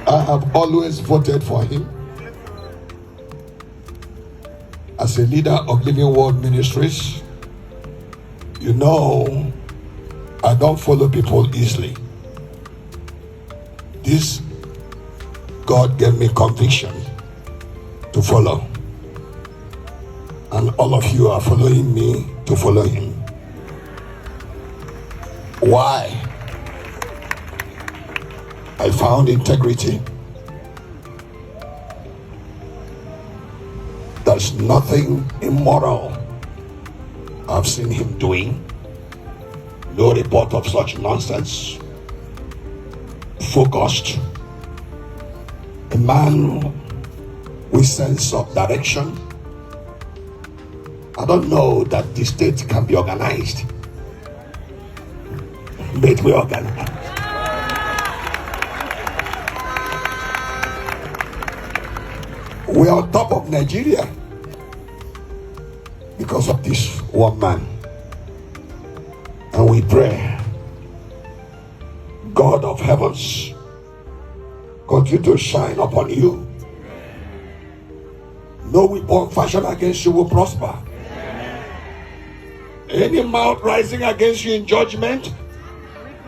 I have always voted for him as a leader of Living Word Ministries. You know, I don't follow people easily. This, God gave me conviction to follow. And all of you are following me to follow him. Why? I found integrity. There's nothing immoral I've seen him doing. No report of such nonsense. Focused. A man with sense of direction. I don't know that the state can be organized. But we organize. We are on top of Nigeria because of this one man. And we pray, God of heavens, continue to shine upon you. No weapon fashioned against you will prosper. Any mouth rising against you in judgment,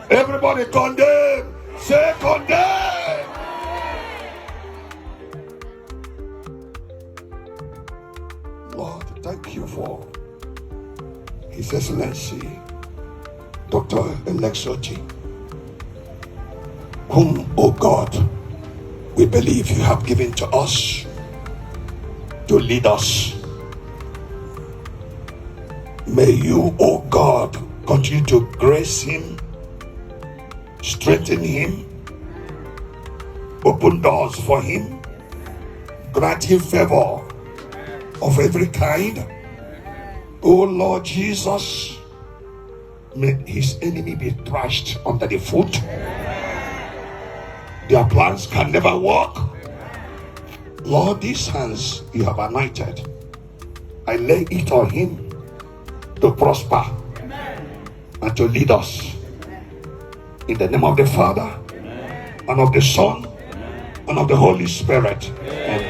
everybody condemn. Say condemn. Lord, thank you for His Excellency Dr. Alex Otti, whom, O God, we believe you have given to us to lead us. May you, O God, continue to grace him, strengthen him, open doors for him, grant him favor of every kind. O Lord Jesus, may his enemy be thrashed under the foot. Their plans can never work. Lord, these hands you have anointed, I lay it on him to prosper and to lead us. In the name of the Father, and of the Son, and of the Holy Spirit. Amen.